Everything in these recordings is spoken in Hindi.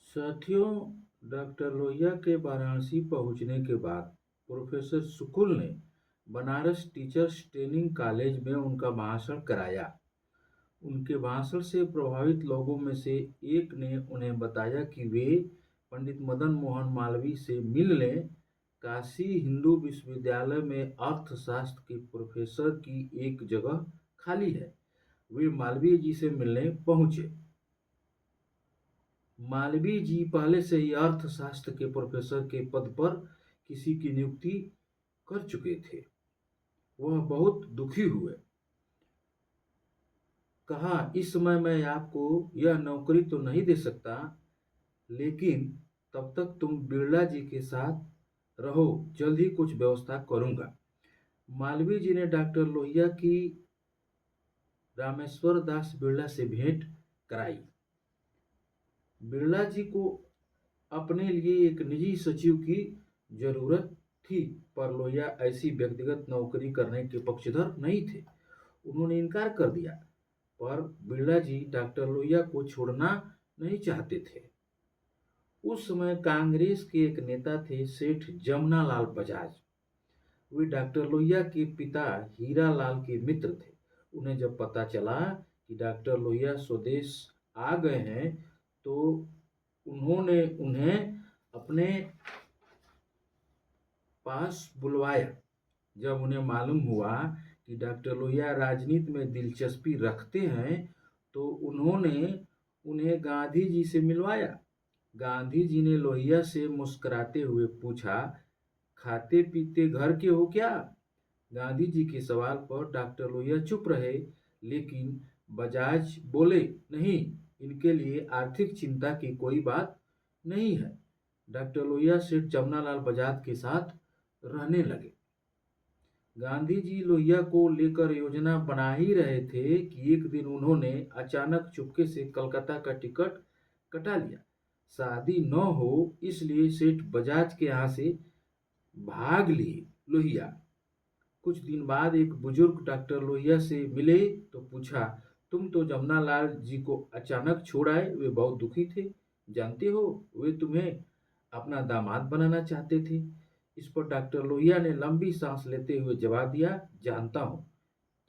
साथियों, डॉक्टर लोहिया के वाराणसी पहुंचने के बाद प्रोफेसर शुक्ल ने बनारस टीचर्स ट्रेनिंग कॉलेज में उनका भाषण कराया। उनके भाषण से प्रभावित लोगों में से एक ने उन्हें बताया कि वे पंडित मदन मोहन मालवीय से मिल लें। काशी हिंदू विश्वविद्यालय में अर्थशास्त्र के प्रोफेसर की एक जगह खाली है। वे मालवीय जी से मिलने पहुंचे। मालवीय जी पहले से ही अर्थशास्त्र के प्रोफेसर के पद पर किसी की नियुक्ति कर चुके थे। वह बहुत दुखी हुए। कहा, इस समय मैं आपको यह नौकरी तो नहीं दे सकता, लेकिन तब तक तुम बिरला जी के साथ रहो, जल्द ही कुछ व्यवस्था करूंगा। मालवीय जी ने डॉक्टर लोहिया की रामेश्वर दास बिरला से भेंट कराई। बिरला जी को अपने लिए एक निजी सचिव की जरूरत थी, पर लोहिया ऐसी व्यक्तिगत नौकरी करने के पक्षधर नहीं थे। उन्होंने इनकार कर दिया, पर बिरला जी डॉक्टर लोहिया को छोड़ना नहीं चाहते थे। उस समय कांग्रेस के एक नेता थे सेठ जमनालाल बजाज। वे डॉक्टर लोहिया के पिता हीरालाल के मित्र थे। उन्हें जब पता चला कि डॉक्टर लोहिया स्वदेश आ गए हैं, तो उन्होंने उन्हें अपने पास बुलवाया। जब उन्हें मालूम हुआ कि डॉक्टर लोहिया राजनीति में दिलचस्पी रखते हैं, तो उन्होंने उन्हें गांधी जी से मिलवाया। गांधी जी ने लोहिया से मुस्कुराते हुए पूछा, खाते पीते घर के हो क्या? गांधी जी के सवाल पर डॉक्टर लोहिया चुप रहे, लेकिन बजाज बोले, नहीं, इनके लिए आर्थिक चिंता की कोई बात नहीं है। डॉक्टर लोहिया सेठ जमनालाल बजाज के साथ रहने लगे। गांधी जी लोहिया को लेकर योजना बना ही रहे थे कि एक दिन उन्होंने अचानक चुपके से कलकत्ता का टिकट कटा लिया। शादी न हो इसलिए सेठ बजाज के यहाँ से भाग लिए लोहिया। कुछ दिन बाद एक बुजुर्ग डॉक्टर लोहिया से मिले तो पूछा, तुम तो जमनालाल जी को अचानक छोड़ आए, वे बहुत दुखी थे। जानते हो, वे तुम्हें अपना दामाद बनाना चाहते थे। इस पर डॉक्टर लोहिया ने लंबी सांस लेते हुए जवाब दिया, जानता हूँ,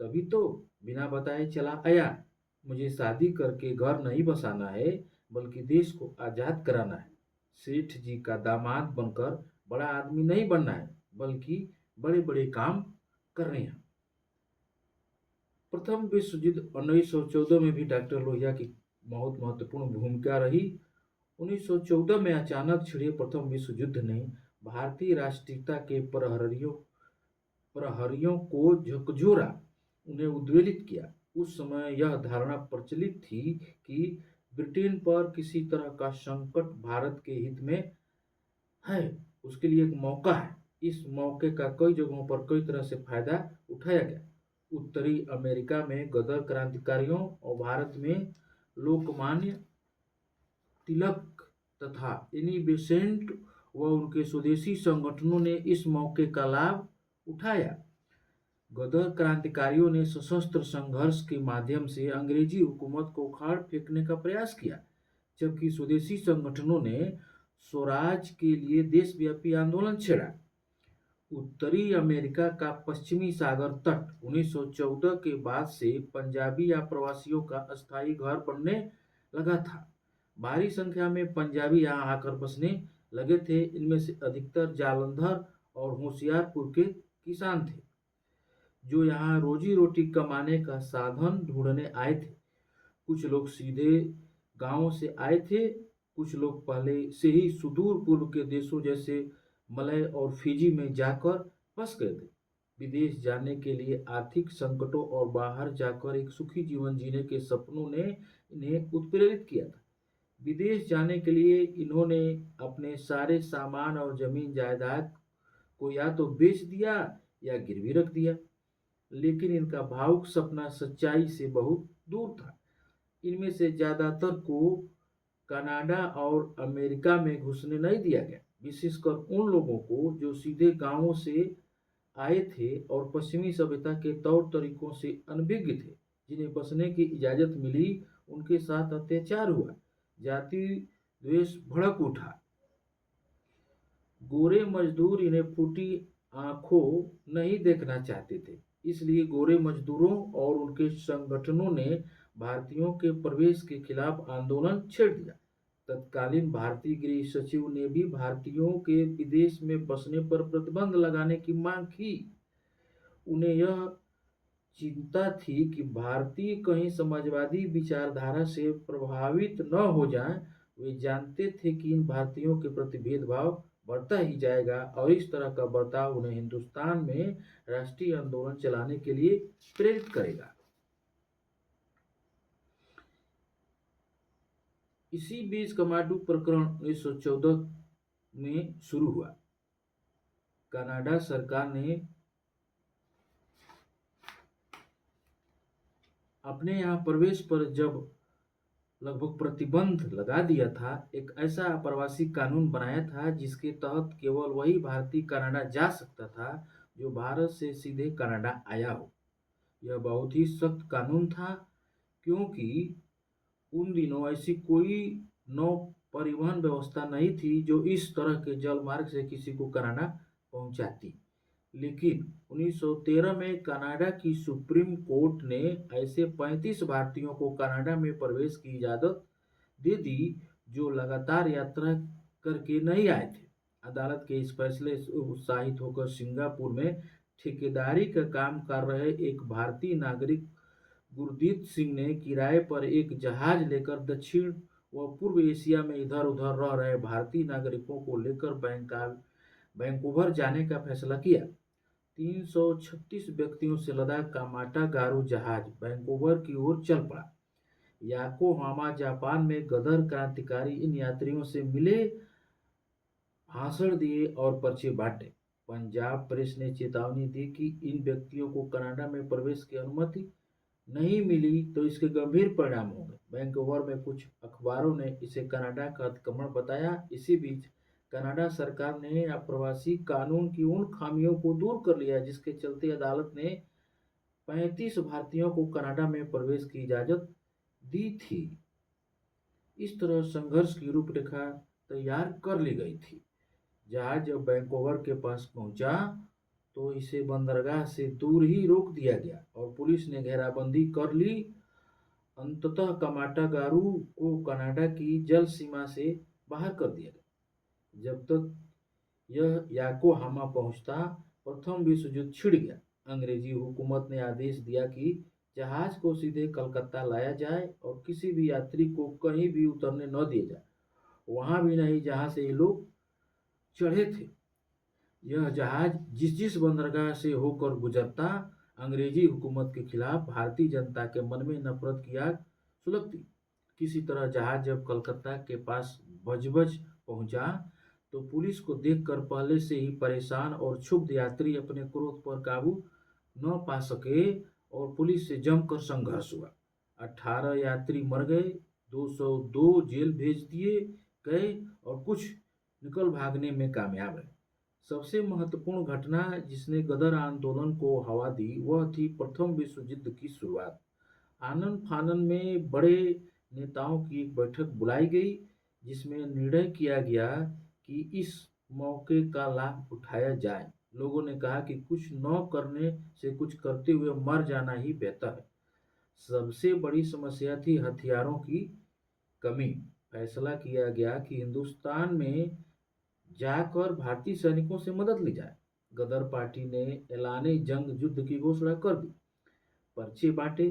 तभी तो बिना बताए चला आया। मुझे शादी करके घर नहीं बसाना है, बल्कि देश को आजाद कराना है। सेठ जी का दामाद बनकर बड़ा आदमी नहीं बनना है, बल्कि बड़े बड़े काम करने हैं। प्रथम विश्व युद्ध 1914 में भी डॉक्टर लोहिया की बहुत महत्वपूर्ण भूमिका रही। 1914 में अचानक छिड़े प्रथम विश्व युद्ध ने भारतीय राष्ट्रीयता के प्रहरियों को झकझोरा, उन्हें उद्वेलित किया। उस समय यह धारणा प्रचलित थी कि ब्रिटेन पर किसी तरह का संकट भारत के हित में है, उसके लिए एक मौका है। इस मौके का कई जगहों पर कई तरह से फायदा उठाया गया। उत्तरी अमेरिका में गदर क्रांतिकारियों और भारत में लोकमान्य तिलक तथा एनी बेसेंट व उनके स्वदेशी संगठनों ने इस मौके का लाभ उठाया। गदर क्रांतिकारियों ने सशस्त्र संघर्ष के माध्यम से अंग्रेजी हुकूमत को उखाड़ फेंकने का प्रयास किया, जबकि स्वदेशी संगठनों ने स्वराज के लिए देशव्यापी आंदोलन छेड़ा। उत्तरी अमेरिका का पश्चिमी सागर तट 1914 के बाद से पंजाबी या प्रवासियों का अस्थायी घर बनने लगा था। भारी संख्या में पंजाबी यहाँ आकर बसने लगे थे। इनमें से अधिकतर जालंधर और होशियारपुर के किसान थे, जो यहाँ रोजी रोटी कमाने का साधन ढूंढने आए थे। कुछ लोग सीधे गांवों से आए थे, कुछ लोग पहले से ही सुदूर पूर्व के देशों जैसे मलय और फिजी में जाकर फंस गए थे। विदेश जाने के लिए आर्थिक संकटों और बाहर जाकर एक सुखी जीवन जीने के सपनों ने इन्हें उत्प्रेरित किया था। विदेश जाने के लिए इन्होंने अपने सारे सामान और जमीन जायदाद को या तो बेच दिया या गिरवी रख दिया, लेकिन इनका भावुक सपना सच्चाई से बहुत दूर था। इनमें से ज्यादातर को कनाडा और अमेरिका में घुसने नहीं दिया गया, विशेषकर उन लोगों को जो सीधे गांवों से आए थे और पश्चिमी सभ्यता के तौर तरीकों से अनभिज्ञ थे। जिन्हें बसने की इजाज़त मिली, उनके साथ अत्याचार हुआ। जाति द्वेष भड़क उठा। गोरे मजदूर इन्हें फूटी आंखों नहीं देखना चाहते थे, इसलिए गोरे मजदूरों और उनके संगठनों ने भारतीयों के प्रवेश के खिलाफ आंदोलन छेड़ दिया। तत्कालीन भारतीय गृह सचिव ने भी भारतीयों के विदेश में बसने पर प्रतिबंध लगाने की मांग की। उन्हें यह चिंता थी कि भारतीय कहीं समाजवादी विचारधारा से प्रभावित न हो जाएं। वे जानते थे कि इन भारतीयों के प्रति भेदभाव बढ़ता ही जाएगा और इस तरह का बर्ताव उन्हें हिंदुस्तान में राष्ट्रीय आंदोलन चलाने के लिए प्रेरित करेगा। इसी बीच कमांडू प्रकरण 1914 में शुरू हुआ। कनाडा सरकार ने अपने यहाँ प्रवेश पर जब लगभग प्रतिबंध लगा दिया था, एक ऐसा अप्रवासी कानून बनाया था जिसके तहत केवल वही भारतीय कनाडा जा सकता था जो भारत से सीधे कनाडा आया हो। यह बहुत ही सख्त कानून था, क्योंकि उन दिनों ऐसी कोई नौ परिवहन व्यवस्था नहीं थी जो इस तरह के जल मार्ग से किसी को कनाडा पहुंचाती। लेकिन 1913 में कनाडा की सुप्रीम कोर्ट ने ऐसे 35 भारतीयों को कनाडा में प्रवेश की इजाज़त दे दी जो लगातार यात्रा करके नहीं आए थे। अदालत के इस फैसले से उत्साहित होकर सिंगापुर में ठेकेदारी का काम कर रहे एक भारतीय नागरिक गुरदीप सिंह ने किराए पर एक जहाज लेकर दक्षिण व पूर्व एशिया में इधर उधर रह रहे भारतीय नागरिकों को लेकर वैंकूवर जाने का फैसला किया। 336 व्यक्तियों से लदा कामाटा गारू जहाज वैंकूवर की ओर चल पड़ा। याकोहामा जापान में गदर क्रांतिकारी इन यात्रियों से मिले, भाषण दिए और पर्चे बांटे। पंजाब प्रेस ने चेतावनी दी कि इन व्यक्तियों को कनाडा में प्रवेश की अनुमति नहीं मिली तो इसके गंभीर परिणाम होंगे। वैंकूवर में कुछ अखबारों ने इसे कनाडा का अतिक्रमण बताया। इसी बीच कनाडा सरकार ने अप्रवासी कानून की उन खामियों को दूर कर लिया जिसके चलते अदालत ने 35 भारतीयों को कनाडा में प्रवेश की इजाज़त दी थी। इस तरह संघर्ष की रूपरेखा तैयार कर ली गई थी। जहाज जब वैंकूवर के पास पहुंचा तो इसे बंदरगाह से दूर ही रोक दिया गया और पुलिस ने घेराबंदी कर ली। अंततः कामाटा गारू को कनाडा की जल सीमा से बाहर कर दिया गया। जब तक यह याकोहामा पहुंचता, प्रथम विश्व युद्ध छिड़ गया। अंग्रेजी हुकूमत ने आदेश दिया कि जहाज को सीधे कलकत्ता लाया जाए और किसी भी यात्री को कहीं भी उतरने न दिया जाए, वहां भी नहीं जहां से ये लोग चढ़े थे। यह जहाज जिस जिस बंदरगाह से होकर गुजरता, अंग्रेजी हुकूमत के खिलाफ भारतीय जनता के मन में नफरत की आग सुलगती। किसी तरह जहाज जब कलकत्ता के पास बजबज पहुंचा तो पुलिस को देखकर पहले से ही परेशान और क्षुब्ध यात्री अपने क्रोध पर काबू न पा सके और पुलिस से जमकर संघर्ष हुआ। 18 यात्री मर गए, 202 जेल भेज दिए गए और कुछ निकल भागने में कामयाब रहे। सबसे महत्वपूर्ण घटना जिसने गदर आंदोलन को हवा दी वह थी प्रथम विश्व युद्ध की शुरुआत। आनन फानन में बड़े नेताओं की एक बैठक बुलाई गई जिसमें निर्णय किया गया कि इस मौके का लाभ उठाया जाए। लोगों ने कहा कि कुछ न करने से कुछ करते हुए मर जाना ही बेहतर है। सबसे बड़ी समस्या थी हथियारों की कमी। फैसला किया गया कि हिंदुस्तान में जाकर भारतीय सैनिकों से मदद ली जाए। गदर पार्टी ने ऐलाने जंग युद्ध की घोषणा कर दी। पर्चे बांटे।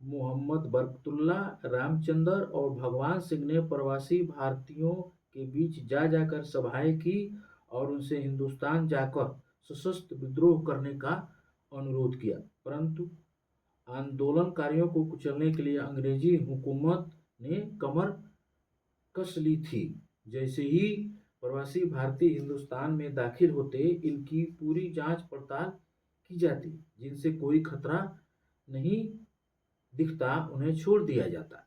मोहम्मद बरकतुल्ला, रामचंद्र और भगवान सिंह ने प्रवासी भारतीयों के बीच जा जाकर सभाएं की और उनसे हिंदुस्तान जाकर सशस्त्र विद्रोह करने का अनुरोध किया। परंतु आंदोलनकारियों को कुचलने के लिए अंग्रेजी हुकूमत ने कमर कस ली थी। जैसे ही प्रवासी भारतीय हिंदुस्तान में दाखिल होते, इनकी पूरी जांच पड़ताल की जाती। जिनसे कोई खतरा नहीं दिखता उन्हें छोड़ दिया जाता,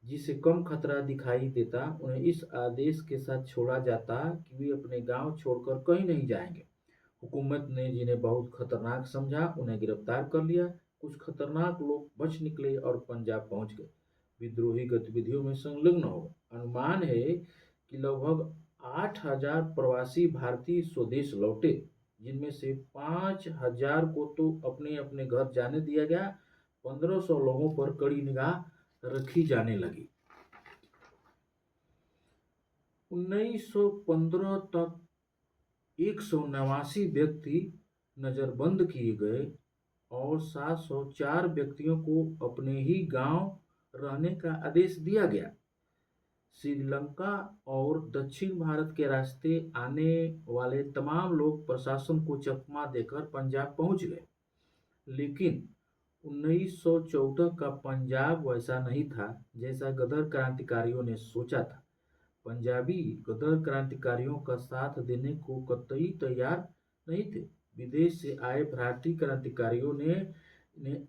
जिसे कम खतरा दिखाई देता उन्हें इस आदेश के साथ छोड़ा जाता कि वे अपने गांव छोड़कर कहीं नहीं जाएंगे। हुकूमत ने जिन्हें बहुत खतरनाक समझा उन्हें गिरफ्तार कर लिया। कुछ खतरनाक लोग बच निकले और पंजाब पहुंच गए। विद्रोही गतिविधियों में संलग्न हो गए। अनुमान है कि लगभग 8,000 प्रवासी भारतीय स्वदेश लौटे, जिनमें से 5,000 को तो अपने अपने घर जाने दिया गया। 1,500 लोगों पर कड़ी निगाह रखी जाने लगी। 1915 तक 189 व्यक्ति नजरबंद किए गए और 704 व्यक्तियों को अपने ही गांव रहने का आदेश दिया गया। श्रीलंका और दक्षिण भारत के रास्ते आने वाले तमाम लोग प्रशासन को चकमा देकर पंजाब पहुंच गए। लेकिन 1914 का पंजाब वैसा नहीं था जैसा गदर क्रांतिकारियों ने सोचा था। पंजाबी गदर क्रांतिकारियों का साथ देने को कतई तैयार नहीं थे। विदेश से आए भारतीय क्रांतिकारियों ने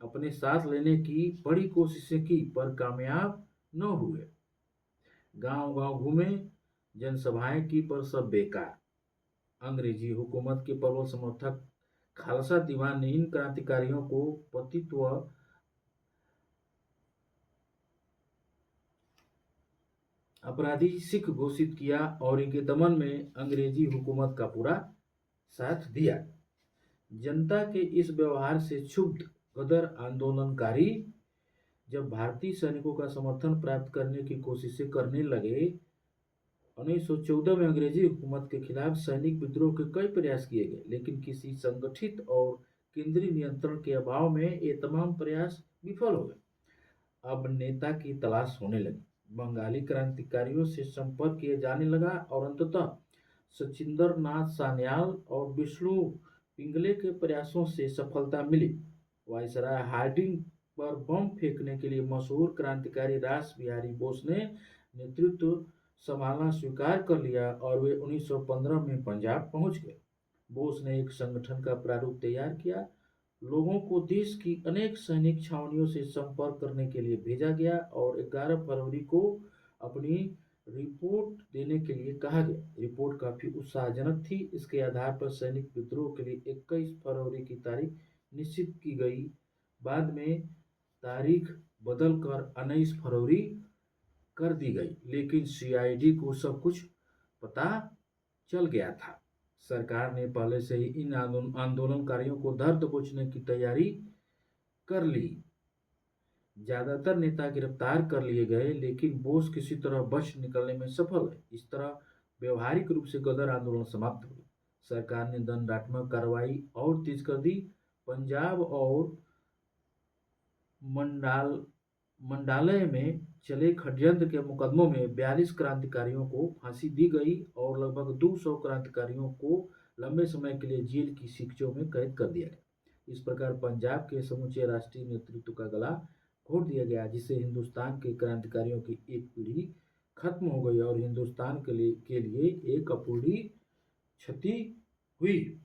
अपने साथ लेने की बड़ी कोशिशें की, पर कामयाब न हुए। गांव-गांव घूमे, जनसभाएं की, पर सब बेकार। अंग्रेजी हुकूमत के प्रबल समर्थक खालसा दीवान ने इन क्रांतिकारियों को पतित व अपराधी सिख घोषित किया और इनके दमन में अंग्रेजी हुकूमत का पूरा साथ दिया। जनता के इस व्यवहार से क्षुब्ध गदर आंदोलनकारी जब भारतीय सैनिकों का समर्थन प्राप्त करने की कोशिशें करने लगे। 1914 में अंग्रेजी हुकूमत के खिलाफ सैनिक विद्रोह के कई प्रयास किए गए, लेकिन किसी संगठित और केंद्रीय नियंत्रण के अभाव में ये तमाम प्रयास विफल हो गए। अब नेता की तलाश होने लगी। बंगाली क्रांतिकारियों से संपर्क किया जाने लगा और अंततः सचिंद्र नाथ सान्याल और विष्णु पिंगले के प्रयासों से सफलता मिली। वायसराय हार्डिंग पर बम फेंकने के लिए मशहूर क्रांतिकारी रास बिहारी बोस ने नेतृत्व संभालना स्वीकार कर लिया और वे 1915 में पंजाब पहुंच गए। बोस ने एक संगठन का प्रारूप तैयार किया। लोगों को देश की अनेक सैनिक छावनियों से संपर्क करने के लिए भेजा गया और 11 फरवरी को अपनी रिपोर्ट देने के लिए कहा गया। रिपोर्ट काफी उत्साहजनक थी। इसके आधार पर सैनिक विद्रोह के लिए 21 फरवरी की तारीख निश्चित की गई। बाद में तारीख बदलकर 19 फरवरी कर दी गई, लेकिन सीआईडी को सब कुछ पता चल गया था। सरकार ने पहले से ही इन आंदोलनकारियों को धर दबोचने की तैयारी कर ली। ज्यादातर नेता गिरफ्तार कर लिए गए, लेकिन बोस किसी तरह बच निकलने में सफल है। इस तरह व्यवहारिक रूप से गदर आंदोलन समाप्त हो गया। सरकार ने दंडात्मक कार्रवाई और तेज कर दी। पंजाब और मंडालय में चले षड्यंत्र के मुकदमों में 42 क्रांतिकारियों को फांसी दी गई और लगभग 200 क्रांतिकारियों को लंबे समय के लिए जेल की शिक्षों में कैद कर दिया गया। इस प्रकार पंजाब के समूचे राष्ट्रीय नेतृत्व का गला घोट दिया गया, जिससे हिंदुस्तान के क्रांतिकारियों की एक पीढ़ी खत्म हो गई और हिंदुस्तान के लिए एक अपूर्णीय क्षति हुई।